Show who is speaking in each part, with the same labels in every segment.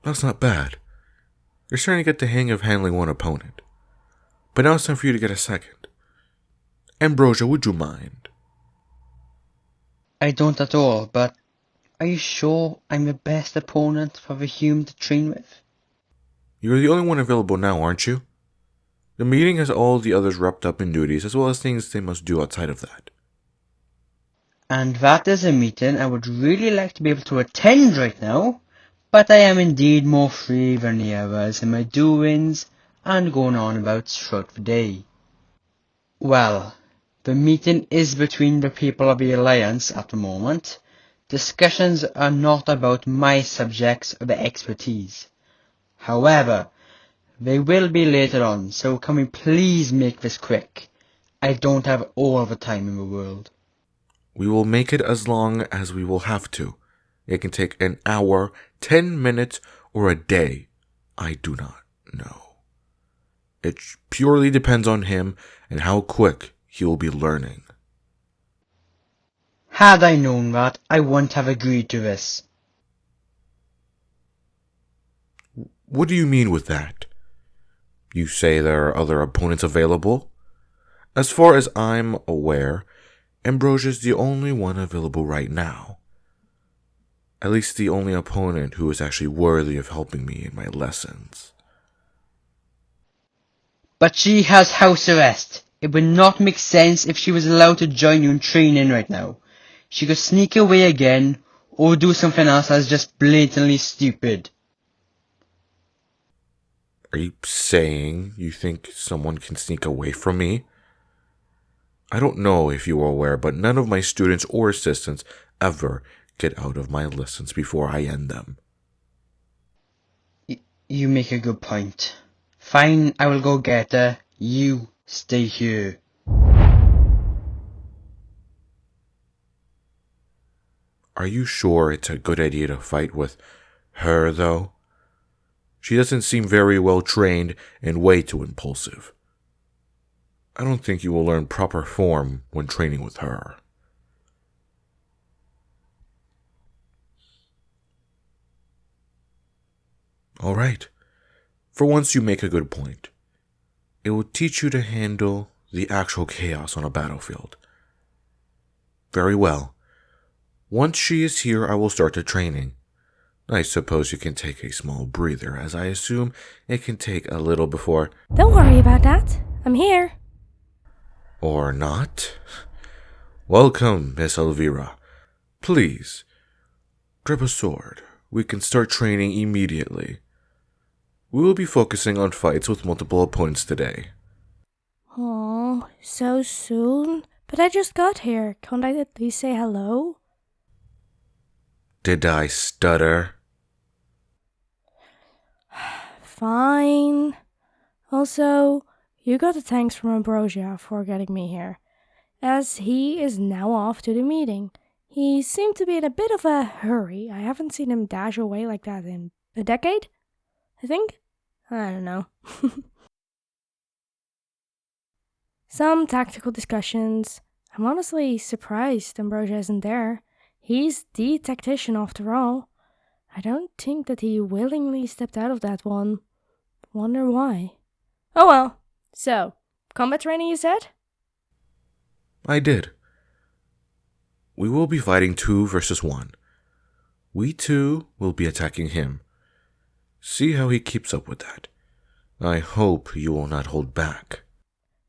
Speaker 1: That's not bad. You're starting to get the hang of handling one opponent. But now it's time for you to get a second. Ambrosia, would you mind?
Speaker 2: I don't at all, but are you sure I'm the best opponent for the human to train with?
Speaker 1: You're the only one available now, aren't you? The meeting has all the others wrapped up in duties as well as things they must do outside of that.
Speaker 2: And that is a meeting I would really like to be able to attend right now, but I am indeed more free than the others in my doings and going on about throughout the day. Well, the meeting is between the people of the Alliance at the moment. Discussions are not about my subjects or the expertise. However, they will be later on, so can we please make this quick? I don't have all the time in the world.
Speaker 1: We will make it as long as we will have to. It can take an hour, 10 minutes, or a day. I do not know. It purely depends on him and how quick he will be learning.
Speaker 2: Had I known that, I wouldn't have agreed to this.
Speaker 1: What do you mean with that? You say there are other opponents available? As far as I'm aware, Ambrosia is the only one available right now. At least the only opponent who is actually worthy of helping me in my lessons.
Speaker 2: But she has house arrest. It would not make sense if she was allowed to join you in training right now. She could sneak away again, or do something else that's just blatantly stupid.
Speaker 1: Are you saying you think someone can sneak away from me? I don't know if you are aware, but none of my students or assistants ever get out of my lessons before I end them.
Speaker 2: You make a good point. Fine, I will go get her. You stay here.
Speaker 1: Are you sure it's a good idea to fight with her, though? She doesn't seem very well trained and way too impulsive. I don't think you will learn proper form when training with her. All right. For once, you make a good point. It will teach you to handle the actual chaos on a battlefield. Very well. Once she is here, I will start the training. I suppose you can take a small breather, as I assume it can take a little before...
Speaker 3: Don't worry about that. I'm here.
Speaker 1: Or not. Welcome, Miss Elvira. Please, grab a sword. We can start training immediately. We will be focusing on fights with multiple opponents today.
Speaker 3: Oh, so soon? But I just got here. Can't I at least say hello?
Speaker 1: Did I stutter?
Speaker 3: Fine. Also, you got the thanks from Ambrosia for getting me here, as he is now off to the meeting. He seemed to be in a bit of a hurry. I haven't seen him dash away like that in a decade, I think? I don't know. Some tactical discussions. I'm honestly surprised Ambrosia isn't there. He's the tactician after all. I don't think that he willingly stepped out of that one. Wonder why. Oh well. So, combat training you said?
Speaker 1: I did. We will be fighting 2 versus 1. We 2 will be attacking him. See how he keeps up with that. I hope you will not hold back.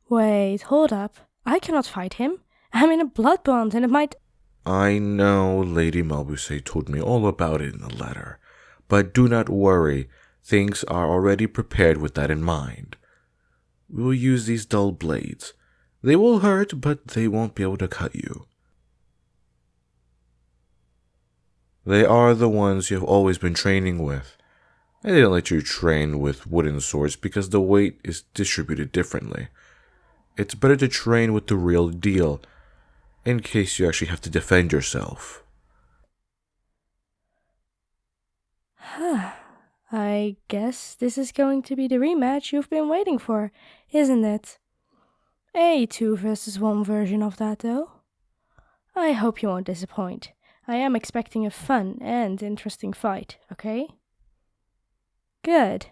Speaker 3: Wait, hold up. I cannot fight him. I'm in a blood bond and it might...
Speaker 1: I know Lady Ambrosia told me all about it in the letter, but do not worry, things are already prepared with that in mind. We will use these dull blades. They will hurt, but they won't be able to cut you. They are the ones you have always been training with. I didn't let you train with wooden swords because the weight is distributed differently. It's better to train with the real deal, in case you actually have to defend yourself.
Speaker 3: I guess this is going to be the rematch you've been waiting for, isn't it? A 2 versus 1 version of that, though. I hope you won't disappoint. I am expecting a fun and interesting fight, okay? Good.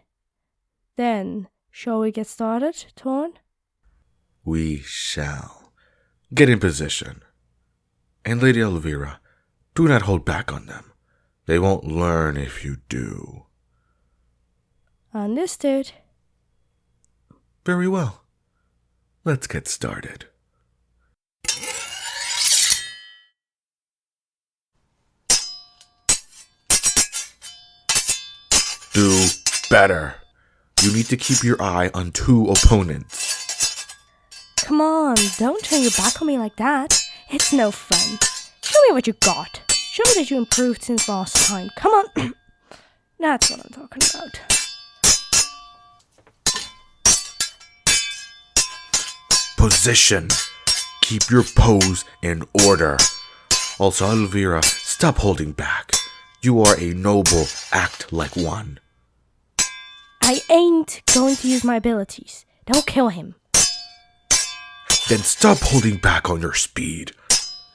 Speaker 3: Then, shall we get started, Thorne?
Speaker 1: We shall. Get in position. And Lady Elvira, do not hold back on them. They won't learn if you do.
Speaker 3: Understood.
Speaker 1: Very well. Let's get started. Do better. You need to keep your eye on 2 opponents.
Speaker 3: Come on, don't turn your back on me like that. It's no fun. Show me what you got. Show me that you improved since last time. Come on. That's what I'm talking about.
Speaker 1: Position. Keep your pose in order. Also, Elvira, stop holding back. You are a noble. Act like one.
Speaker 3: I ain't going to use my abilities. Don't kill him.
Speaker 1: Then stop holding back on your speed.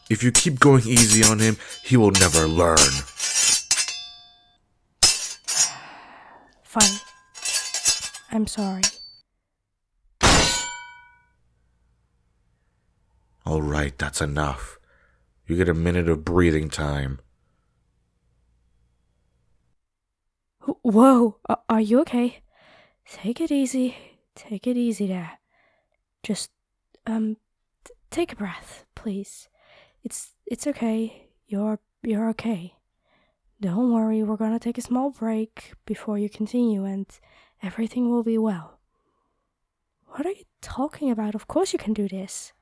Speaker 1: If you keep going easy on him, he will never learn.
Speaker 3: Fine. I'm sorry.
Speaker 1: Alright, that's enough. You get a minute of breathing time.
Speaker 3: Whoa, are you okay? Take it easy. Take it easy there. Just, take a breath, please. It's okay. You're okay. Don't worry, we're gonna take a small break before you continue and everything will be well. What are you talking about? Of course you can do this.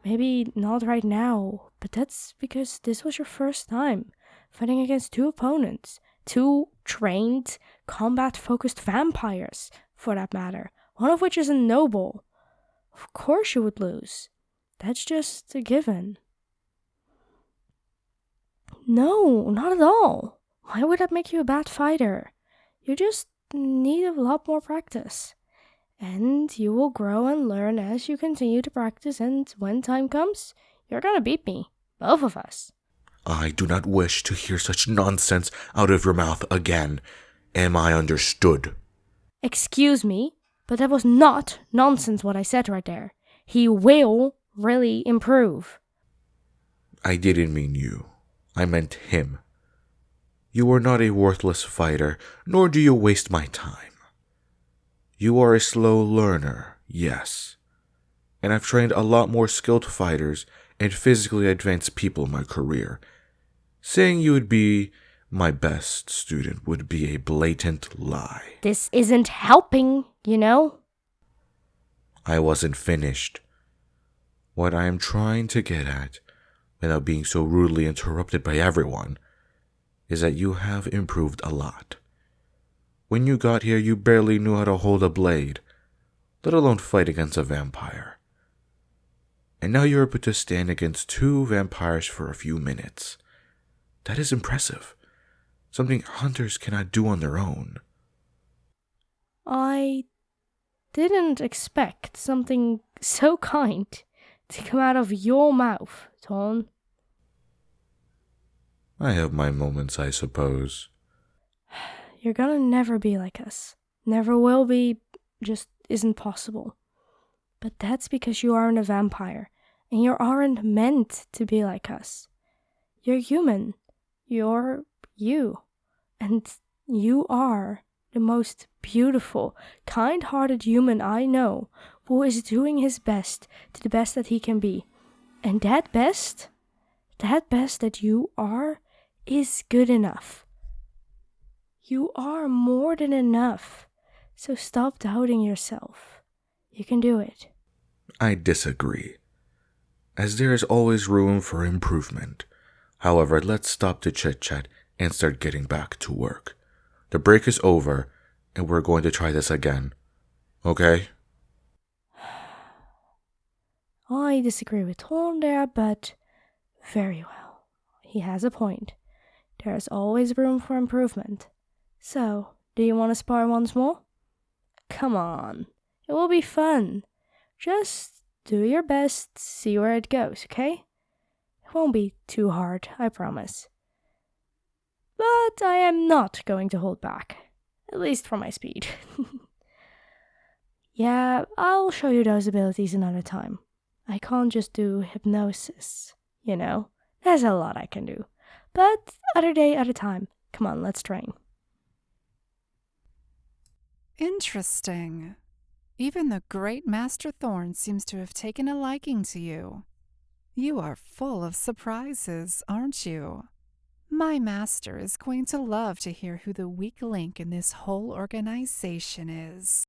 Speaker 3: Maybe not right now, but that's because this was your first time fighting against 2 opponents. 2 trained, combat-focused vampires, for that matter. One of which is a noble. Of course you would lose. That's just a given. No, not at all. Why would that make you a bad fighter? You just need a lot more practice. And you will grow and learn as you continue to practice, and when time comes, you're gonna beat me. Both of us.
Speaker 1: I do not wish to hear such nonsense out of your mouth again. Am I understood?
Speaker 3: Excuse me, but that was not nonsense what I said right there. He will really improve.
Speaker 1: I didn't mean you. I meant him. You are not a worthless fighter, nor do you waste my time. You are a slow learner, yes. And I've trained a lot more skilled fighters and physically advanced people in my career. Saying you would be my best student would be a blatant lie.
Speaker 3: This isn't helping, you know?
Speaker 1: I wasn't finished. What I am trying to get at, without being so rudely interrupted by everyone, is that you have improved a lot. When you got here, you barely knew how to hold a blade, let alone fight against a vampire. And now you're able to stand against 2 vampires for a few minutes. That is impressive. Something hunters cannot do on their own.
Speaker 3: I didn't expect something so kind to come out of your mouth, Thorne.
Speaker 1: I have my moments, I suppose.
Speaker 3: You're gonna never be like us. Never will be, just isn't possible. But that's because you aren't a vampire, and you aren't meant to be like us. You're human. You're you. And you are the most beautiful, kind-hearted human I know, who is doing his best to the best that he can be. And that best that you are, is good enough. You are more than enough. So stop doubting yourself. You can do it.
Speaker 1: I disagree, as there is always room for improvement. However, let's stop the chit-chat and start getting back to work. The break is over, and we're going to try this again. Okay?
Speaker 3: I disagree with Thorne there, but very well. He has a point. There is always room for improvement. So, do you want to spar once more? Come on. It will be fun. Just do your best, see where it goes, okay? It won't be too hard, I promise. But I am not going to hold back. at least for my speed. Yeah, I'll show you those abilities another time. I can't just do hypnosis, you know? There's a lot I can do. But other day, other time. Come on, let's train.
Speaker 4: Interesting. Even the great Master Thorne seems to have taken a liking to you. You are full of surprises, aren't you? My master is going to love to hear who the weak link in this whole organization is.